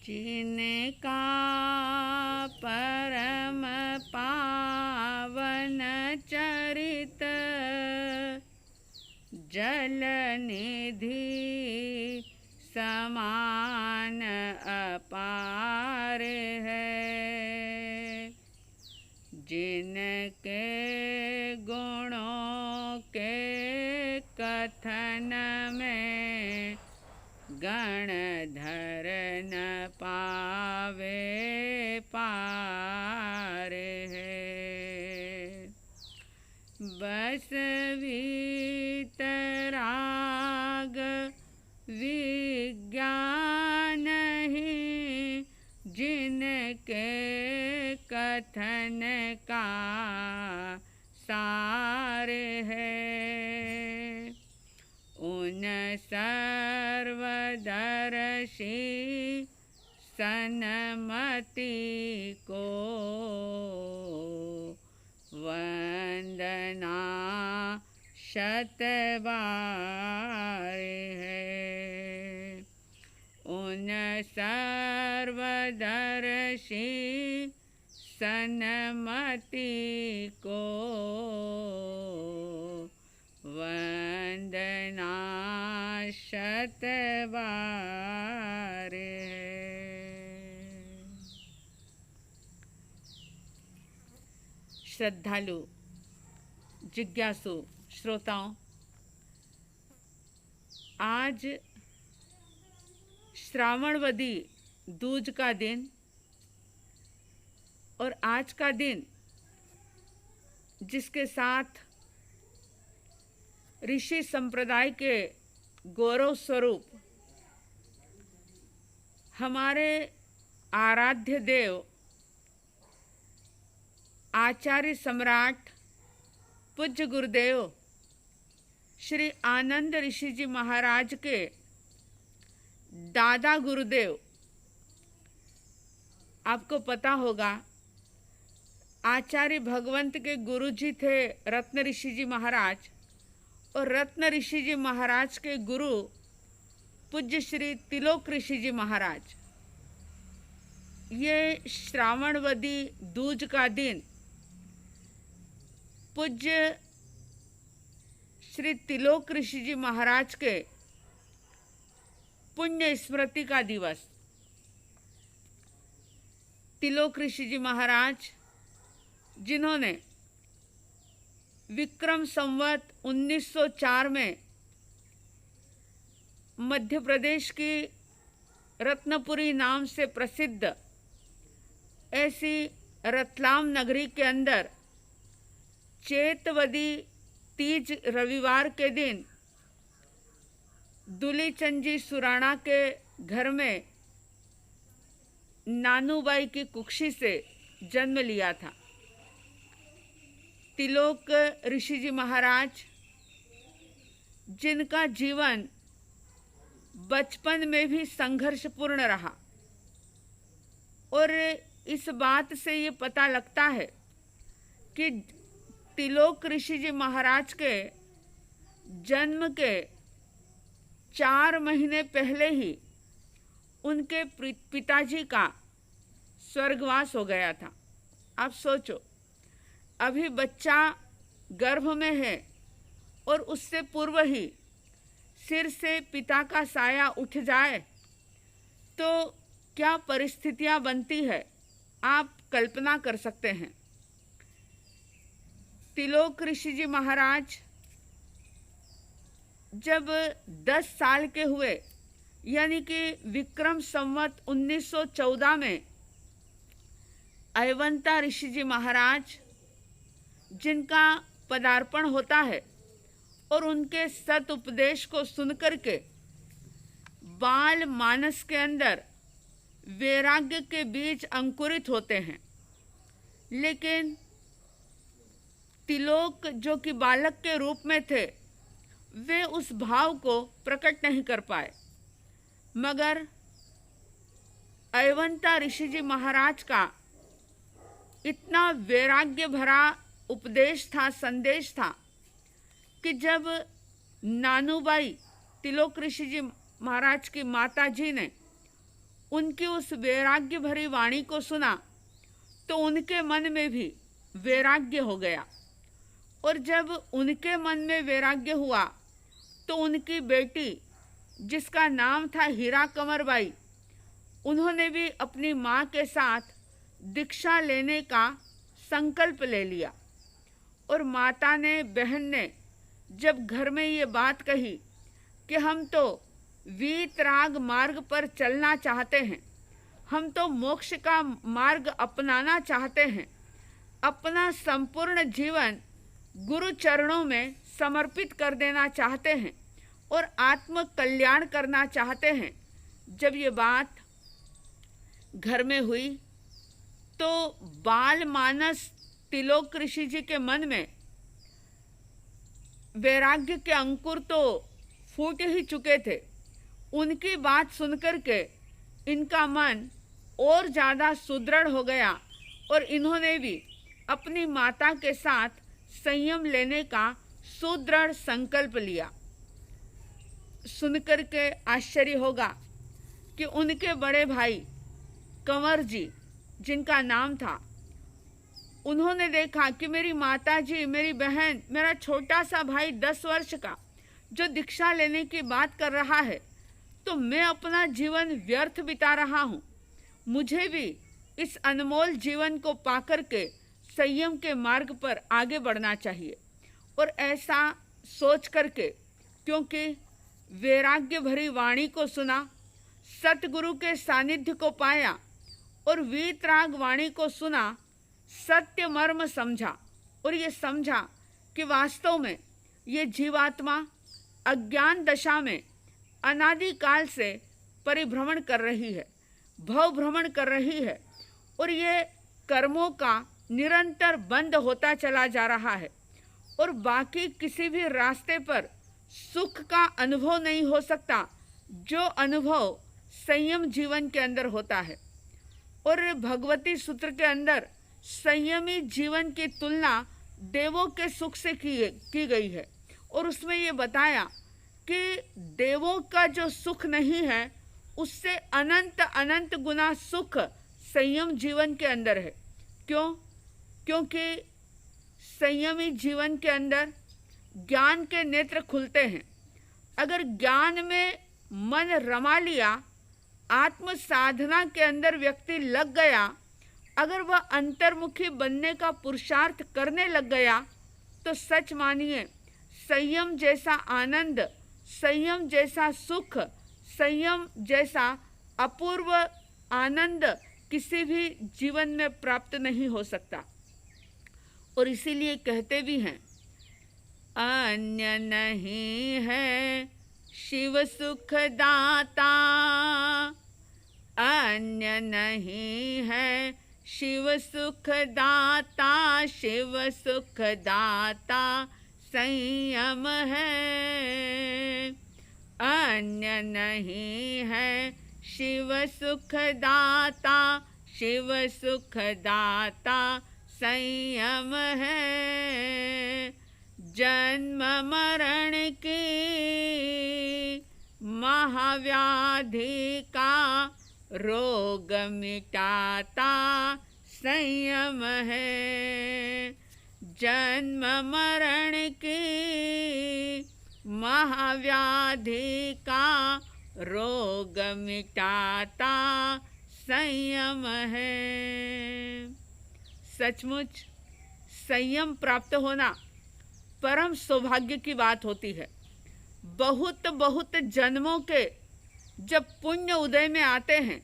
जिनका परम पावन चरित जल निधि समान अपार है। जिनके गुणों के कथन में गणधर न पावे पार है। बस वीतराग विज्ञान ही जिनके कथन का सार है। उन सर्वदर्शी सन्मति को वंदना शतबार है। उन सर्वदर्शी सन्मति को वंदना शतबार है। श्रद्धालु जिज्ञासु श्रोताओं, आज श्रावणवदी दूज का दिन और आज का दिन जिसके साथ ऋषि संप्रदाय के गौरव स्वरूप हमारे आराध्य देव आचार्य सम्राट पूज्य गुरुदेव श्री आनंद ऋषि जी महाराज के दादा गुरुदेव, आपको पता होगा आचार्य भगवंत के गुरु जी थे रत्न ऋषि जी महाराज, और रत्न ऋषि जी महाराज के गुरु पूज्य श्री तिलोक ऋषि जी महाराज। ये श्रावणवदी दूज का दिन पूज्य श्री तिलोक ऋषि जी महाराज के पुण्य स्मृति का दिवस। तिलोक ऋषि जी महाराज जिन्होंने विक्रम संवत 1904 में मध्य प्रदेश की रत्नपुरी नाम से प्रसिद्ध ऐसी रतलाम नगरी के अंदर चैतवदी तीज रविवार के दिन दुलीचंद जी सुराणा के घर में नानूबाई की कुक्षी से जन्म लिया था। तिलोक ऋषि जी महाराज जिनका जीवन बचपन में भी संघर्षपूर्ण रहा, और इस बात से ये पता लगता है कि तिलोक ऋषि जी महाराज के जन्म के 4 महीने पहले ही उनके पिताजी का स्वर्गवास हो गया था। आप सोचो, अभी बच्चा गर्भ में है और उससे पूर्व ही सिर से पिता का साया उठ जाए तो क्या परिस्थितियां बनती है, आप कल्पना कर सकते हैं। तिलोक ऋषि जी महाराज जब 10 साल के हुए, यानी कि विक्रम संवत 1914 में अयवंता ऋषि जी महाराज जिनका पदार्पण होता है और उनके सत उपदेश को सुनकर के बाल मानस के अंदर वैराग्य के बीज अंकुरित होते हैं। लेकिन तिलोक जो कि बालक के रूप में थे, वे उस भाव को प्रकट नहीं कर पाए, मगर अयवंता ऋषि जी महाराज का इतना वैराग्य भरा उपदेश था, संदेश था कि जब नानूबाई तिलोक ऋषि जी महाराज की माता जी ने उनकी उस वैराग्य भरी वाणी को सुना तो उनके मन में भी वैराग्य हो गया। और जब उनके मन में वैराग्य हुआ तो उनकी बेटी, जिसका नाम था हीरा कंवरबाई, उन्होंने भी अपनी माँ के साथ दीक्षा लेने का संकल्प ले लिया। और माता ने, बहन ने जब घर में ये बात कही कि हम तो वीतराग मार्ग पर चलना चाहते हैं, हम तो मोक्ष का मार्ग अपनाना चाहते हैं, अपना संपूर्ण जीवन गुरु चरणों में समर्पित कर देना चाहते हैं और आत्म कल्याण करना चाहते हैं। जब ये बात घर में हुई तो बाल मानस तिलोक ऋषि जी के मन में वैराग्य के अंकुर तो फूट ही चुके थे। उनकी बात सुनकर के इनका मन और ज़्यादा सुदृढ़ हो गया और इन्होंने भी अपनी माता के साथ संयम लेने का सुदृढ़ संकल्प लिया। सुनकर के आश्चर्य होगा कि उनके बड़े भाई कंवर जी, जिनका नाम था, उन्होंने देखा कि मेरी माता जी, मेरी बहन, मेरा छोटा सा भाई 10 वर्ष का जो दीक्षा लेने की बात कर रहा है, तो मैं अपना जीवन व्यर्थ बिता रहा हूँ। मुझे भी इस अनमोल जीवन को पाकर के संयम के मार्ग पर आगे बढ़ना चाहिए। और ऐसा सोच करके, क्योंकि वैराग्य भरी वाणी को सुना, सतगुरु के सानिध्य को पाया और वीतराग वाणी को सुना, सत्य मर्म समझा और ये समझा कि वास्तव में ये जीवात्मा अज्ञान दशा में अनादिकाल से परिभ्रमण कर रही है, भव भ्रमण कर रही है और ये कर्मों का निरंतर बंद होता चला जा रहा है और बाकी किसी भी रास्ते पर सुख का अनुभव नहीं हो सकता जो अनुभव संयम जीवन के अंदर होता है। और भगवती सूत्र के अंदर संयमी जीवन की तुलना देवों के सुख से की गई है और उसमें ये बताया कि देवों का जो सुख नहीं है उससे अनंत अनंत गुना सुख संयम जीवन के अंदर है। क्यों? क्योंकि संयमी जीवन के अंदर ज्ञान के नेत्र खुलते हैं। अगर ज्ञान में मन रमा लिया, आत्म साधना के अंदर व्यक्ति लग गया, अगर वह अंतर्मुखी बनने का पुरुषार्थ करने लग गया, तो सच मानिए संयम जैसा आनंद, संयम जैसा सुख, संयम जैसा अपूर्व आनंद किसी भी जीवन में प्राप्त नहीं हो सकता। और इसीलिए कहते भी हैं, अन्य नहीं है शिव सुख दाता, अन्य नहीं है शिव सुख दाता, शिव सुख दाता संयम है। अन्य नहीं है शिव सुख दाता, शिव सुख दाता संयम है। जन्म मरण की महाव्याधि का रोग मिटाता संयम है। जन्म मरण की महाव्याधि का रोग मिटाता संयम है। सचमुच संयम प्राप्त होना परम सौभाग्य की बात होती है। बहुत बहुत जन्मों के जब पुण्य उदय में आते हैं,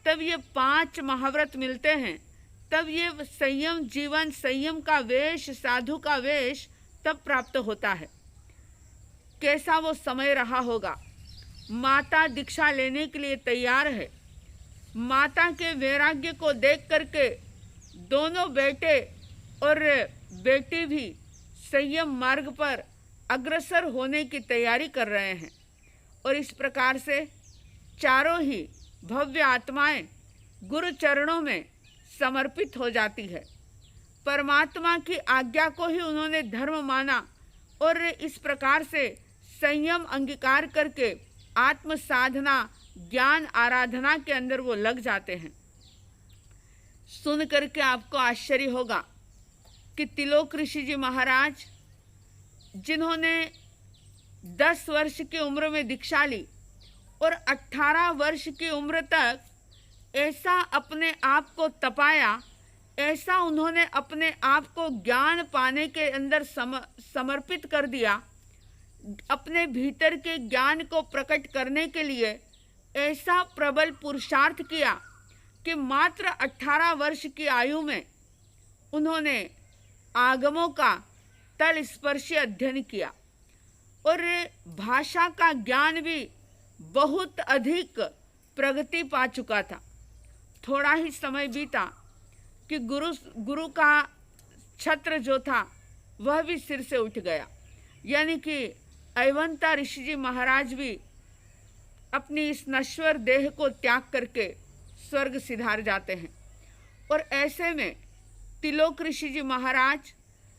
तब ये 5 महाव्रत मिलते हैं, तब ये संयम जीवन, संयम का वेश, साधु का वेश तब प्राप्त होता है। कैसा वो समय रहा होगा। माता दीक्षा लेने के लिए तैयार है। माता के वैराग्य को देख करके दोनों बेटे और बेटी भी संयम मार्ग पर अग्रसर होने की तैयारी कर रहे हैं। और इस प्रकार से चारों ही भव्य आत्माएं गुरु चरणों में समर्पित हो जाती है। परमात्मा की आज्ञा को ही उन्होंने धर्म माना और इस प्रकार से संयम अंगीकार करके आत्म साधना, ज्ञान आराधना के अंदर वो लग जाते हैं। सुन करके आपको आश्चर्य होगा कि तिलोक ऋषि जी महाराज, जिन्होंने 10 वर्ष की उम्र में दीक्षा ली और 18 वर्ष की उम्र तक ऐसा अपने आप को तपाया, ऐसा उन्होंने अपने आप को ज्ञान पाने के अंदर समर्पित कर दिया, अपने भीतर के ज्ञान को प्रकट करने के लिए ऐसा प्रबल पुरुषार्थ किया कि मात्र 18 वर्ष की आयु में उन्होंने आगमों का तल स्पर्शी अध्ययन किया और भाषा का ज्ञान भी बहुत अधिक प्रगति पा चुका था। थोड़ा ही समय बीता कि गुरु का छत्र जो था वह भी सिर से उठ गया, यानी कि अयवंता ऋषि जी महाराज भी अपनी इस नश्वर देह को त्याग करके स्वर्ग सिधार जाते हैं। और ऐसे में तिलोक ऋषि जी महाराज,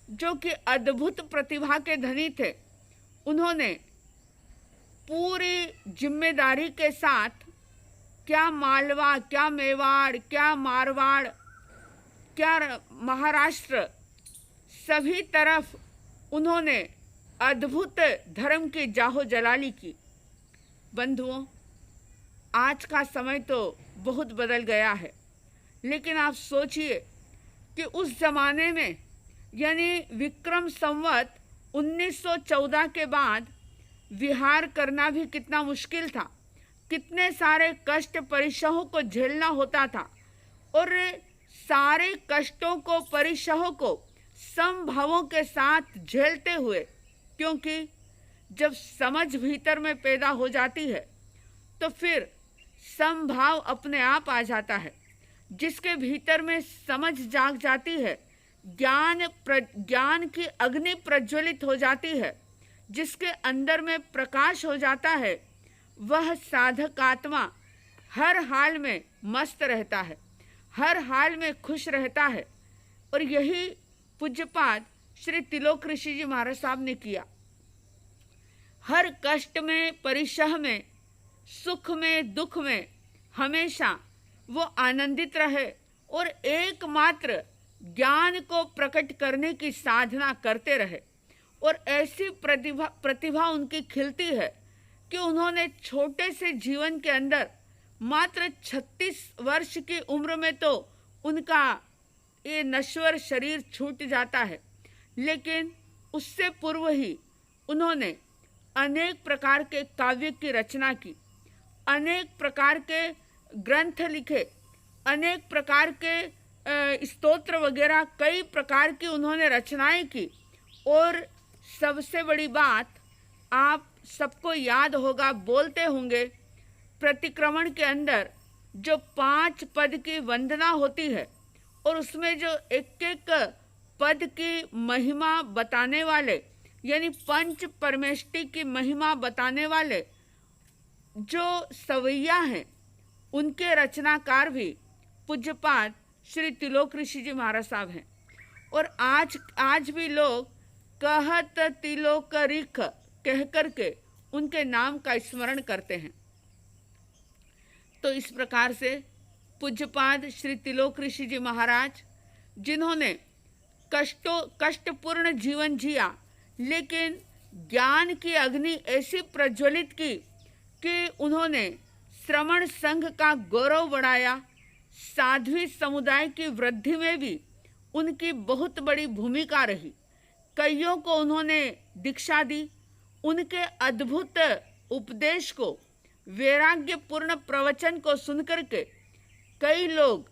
जो कि अद्भुत प्रतिभा के धनी थे, उन्होंने पूरी जिम्मेदारी के साथ क्या मालवा, क्या मेवाड़, क्या मारवाड़, क्या महाराष्ट्र, सभी तरफ उन्होंने अद्भुत धर्म की जाहो जलाली की। बंधुओं, आज का समय तो बहुत बदल गया है, लेकिन आप सोचिए कि उस जमाने में, यानी विक्रम संवत 1914 के बाद विहार करना भी कितना मुश्किल था, कितने सारे कष्ट परिसहों को झेलना होता था। और सारे कष्टों को, परिसहों को समभावों के साथ झेलते हुए, क्योंकि जब समझ भीतर में पैदा हो जाती है तो फिर समभाव अपने आप आ जाता है। जिसके भीतर में समझ जाग जाती है, ज्ञान की अग्नि प्रज्वलित हो जाती है, जिसके अंदर में प्रकाश हो जाता है, वह साधक आत्मा हर हाल में मस्त रहता है, हर हाल में खुश रहता है। और यही पूज्यपाद श्री तिलोक ऋषि जी महाराज साहब ने किया। हर कष्ट में, परिसह में, सुख में, दुख में हमेशा वो आनंदित रहे और एकमात्र ज्ञान को प्रकट करने की साधना करते रहे। और ऐसी प्रतिभा उनकी खिलती है कि उन्होंने छोटे से जीवन के अंदर मात्र 36 वर्ष की उम्र में तो उनका ये नश्वर शरीर छूट जाता है, लेकिन उससे पूर्व ही उन्होंने अनेक प्रकार के काव्य की रचना की, अनेक प्रकार के ग्रंथ लिखे, अनेक प्रकार के स्तोत्र वगैरह कई प्रकार की उन्होंने रचनाएं की। और सबसे बड़ी बात, आप सबको याद होगा, बोलते होंगे, प्रतिक्रमण के अंदर जो 5 पद की वंदना होती है और उसमें जो एक एक पद की महिमा बताने वाले, यानी पंच परमेष्टि की महिमा बताने वाले जो सवैया हैं, उनके रचनाकार भी पूज्यपाद श्री तिलोक ऋषि जी महाराज साहब हैं। और आज भी लोग कहत तिलोक रिख कह करके उनके नाम का स्मरण करते हैं। तो इस प्रकार से पूज्यपाद श्री तिलोक ऋषि जी महाराज, जिन्होंने कष्टपूर्ण जीवन जिया, लेकिन ज्ञान की अग्नि ऐसी प्रज्वलित की कि उन्होंने श्रमण संघ का गौरव बढ़ाया। साध्वी समुदाय की वृद्धि में भी उनकी बहुत बड़ी भूमिका रही। कईयों को उन्होंने दीक्षा दी। उनके अद्भुत उपदेश को, वैराग्यपूर्ण प्रवचन को सुनकर के कई लोग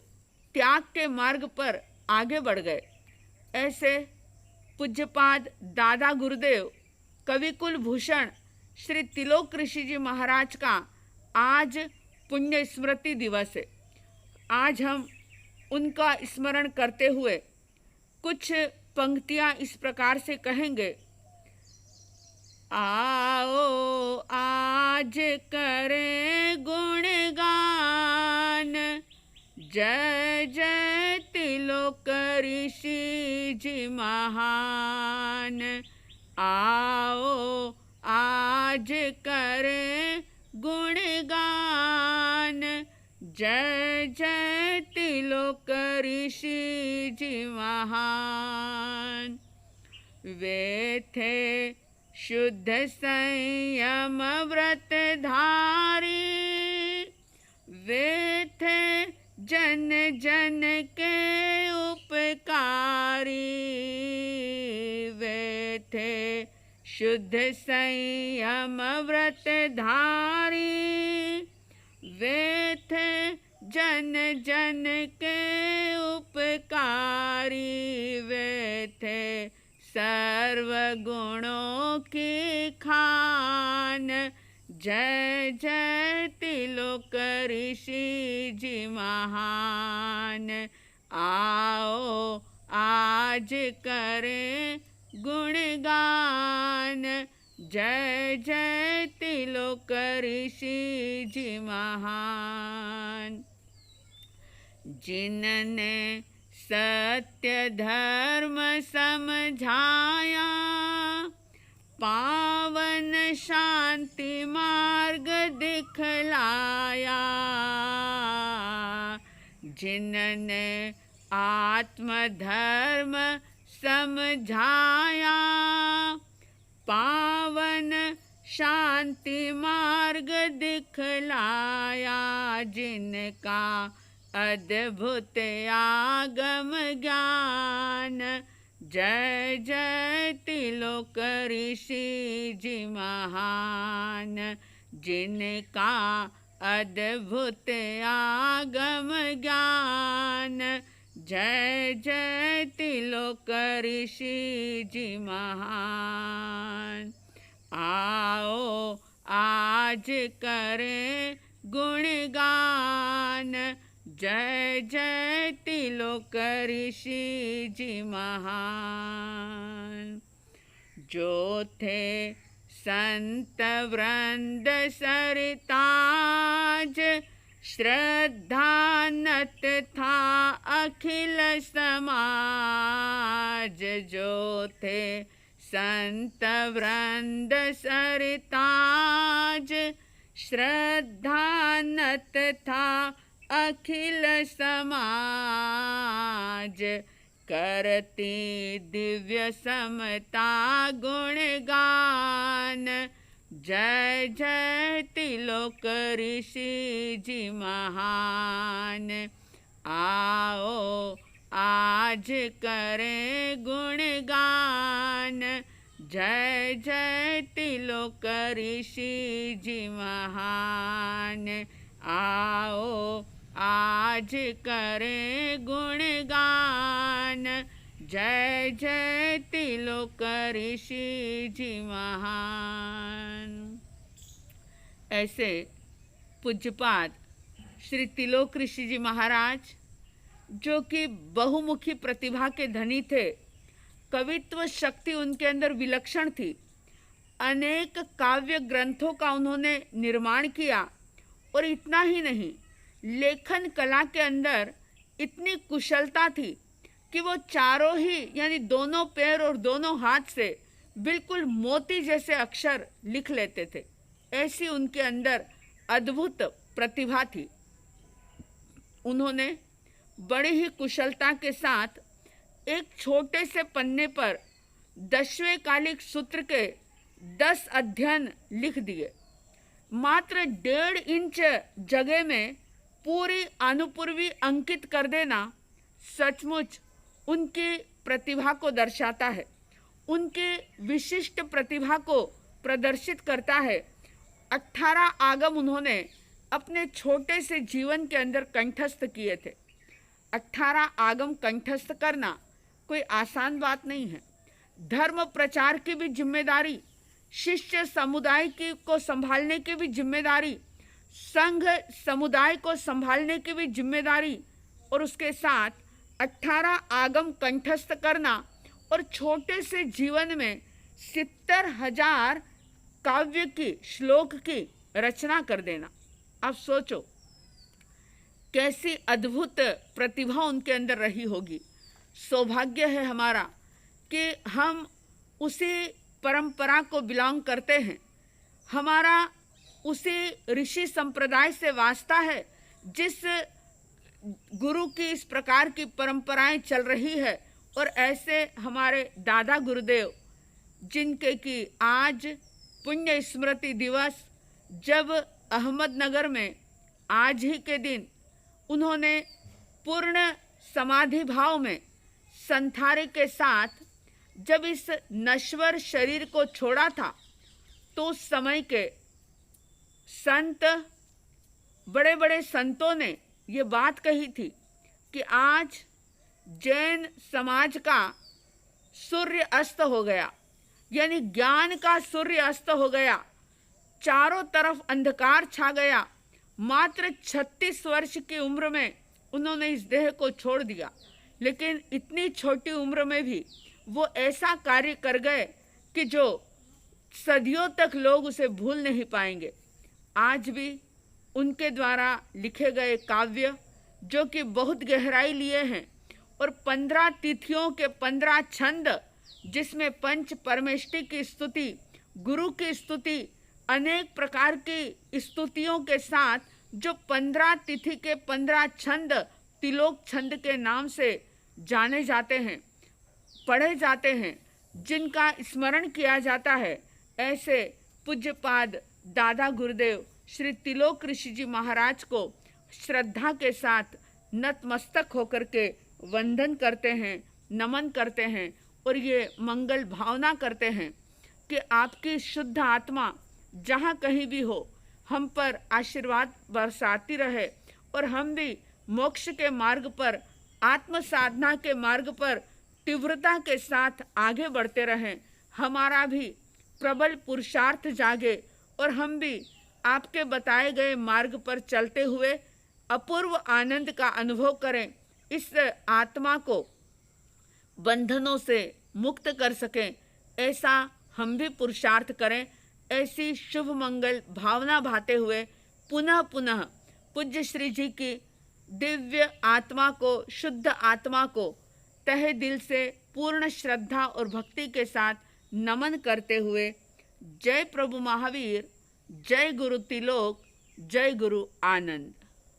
त्याग के मार्ग पर आगे बढ़ गए। ऐसे पूज्यपाद दादा गुरुदेव कविकुल भूषण श्री तिलोक ऋषि जी महाराज का आज पुण्य स्मृति दिवस है। आज हम उनका स्मरण करते हुए कुछ पंक्तियां इस प्रकार से कहेंगे। आओ आज करें गुणगान, जय जय तिलोक ऋषि जी महान। आओ आज करें गुणगान, जय जय तिलोक ऋषि जी महान। वे थे शुद्ध संयम व्रत धारी, वे थे जन जन के उपकारी। वे थे शुद्ध संयम व्रत धारी, वे थे जन जन के उपकारी। वे थे सर्व गुणों की खान। जय जय तिलोक ऋषि जी महान। आओ आज करें गुणगान। जय जय तिलोक ऋषि जी महान। जिनने सत्य धर्म समझाया, पावन शांति मार्ग दिखलाया। जिनने आत्म धर्म समझाया, पावन शांति मार्ग दिखलाया। जिनका अद्भुत आगम ज्ञान। जय जय तिलोक ऋषि जी महान। जिनका अद्भुत आगम ज्ञान। जय जय तिलोक ऋषि जी महान। आओ आज करें गुणगान। जय जय तिलोक ऋषि जी महान। जो थे संत वृंद सरताज, श्रद्धानत था अखिल समाज। जो थे संत वृंद सरताज, श्रद्धानत था अखिल समाज। करती दिव्य समता गुणगान। जय जय तिलोक ऋषि जी महान। आओ आज करें गुणगान। जय जय तिलोक ऋषि जी महान। आओ आज करें गुणगान। जय जय तिलोक ऋषि जी महान। ऐसे पूज्यपाद श्री तिलोक ऋषि जी महाराज, जो कि बहुमुखी प्रतिभा के धनी थे, कवित्व शक्ति उनके अंदर विलक्षण थी। अनेक काव्य ग्रंथों का उन्होंने निर्माण किया और इतना ही नहीं, लेखन कला के अंदर इतनी कुशलता थी कि वो चारों ही यानी दोनों पैर और दोनों हाथ से बिल्कुल मोती जैसे अक्षर लिख लेते थे। ऐसी उनके अंदर अद्भुत प्रतिभा थी। उन्होंने बड़ी ही कुशलता के साथ एक छोटे से पन्ने पर 10वें कालिक सूत्र के 10 अध्ययन लिख दिए। मात्र 1.5 इंच जगह में पूरी अनुपूर्वी अंकित कर देना सचमुच उनकी प्रतिभा को दर्शाता है, उनकी विशिष्ट प्रतिभा को प्रदर्शित करता है। 18 आगम उन्होंने अपने छोटे से जीवन के अंदर कंठस्थ किए थे। 18 आगम कंठस्थ करना कोई आसान बात नहीं है। धर्म प्रचार की भी जिम्मेदारी, शिष्य समुदाय की को संभालने की भी जिम्मेदारी, संघ समुदाय को संभालने की भी जिम्मेदारी, और उसके साथ 18 आगम कंठस्थ करना और छोटे से जीवन में 70,000 काव्य की श्लोक की रचना कर देना। आप सोचो कैसी अद्भुत प्रतिभा उनके अंदर रही होगी। सौभाग्य है हमारा कि हम उसी परंपरा को बिलोंग करते हैं, हमारा उसी ऋषि संप्रदाय से वास्ता है जिस गुरु की इस प्रकार की परंपराएं चल रही है, और ऐसे हमारे दादा गुरुदेव जिनके कि आज पुण्य स्मृति दिवस, जब अहमदनगर में आज ही के दिन उन्होंने पूर्ण समाधि भाव में संथारे के साथ जब इस नश्वर शरीर को छोड़ा था, तो उस समय के संत, बड़े बड़े संतों ने ये बात कही थी कि आज जैन समाज का सूर्य अस्त हो गया, यानी ज्ञान का सूर्य अस्त हो गया, चारों तरफ अंधकार छा गया। मात्र 36 वर्ष की उम्र में उन्होंने इस देह को छोड़ दिया, लेकिन इतनी छोटी उम्र में भी वो ऐसा कार्य कर गए कि जो सदियों तक लोग उसे भूल नहीं पाएंगे। आज भी उनके द्वारा लिखे गए काव्य जो कि बहुत गहराई लिए हैं, और 15 तिथियों के 15 छंद, जिसमें पंच परमेष्टि की स्तुति, गुरु की स्तुति, अनेक प्रकार की स्तुतियों के साथ जो 15 तिथि के 15 छंद तिलोक छंद के नाम से जाने जाते हैं, पढ़े जाते हैं, जिनका स्मरण किया जाता है, ऐसे पूज्यपाद दादा गुरुदेव श्री तिलोक ऋषि जी महाराज को श्रद्धा के साथ नतमस्तक होकर के वंदन करते हैं, नमन करते हैं, और ये मंगल भावना करते हैं कि आपकी शुद्ध आत्मा जहाँ कहीं भी हो, हम पर आशीर्वाद बरसाती रहे, और हम भी मोक्ष के मार्ग पर, आत्म साधना के मार्ग पर तीव्रता के साथ आगे बढ़ते रहें। हमारा भी प्रबल पुरुषार्थ जागे, और हम भी आपके बताए गए मार्ग पर चलते हुए अपूर्व आनंद का अनुभव करें, इस आत्मा को बंधनों से मुक्त कर सकें, ऐसा हम भी पुरुषार्थ करें। ऐसी शुभ मंगल भावना भाते हुए पुनः पुनः पूज्य श्री जी की दिव्य आत्मा को, शुद्ध आत्मा को तहे दिल से पूर्ण श्रद्धा और भक्ति के साथ नमन करते हुए, जय प्रभु महावीर, जय गुरु तिलोक, जय गुरु आनंद।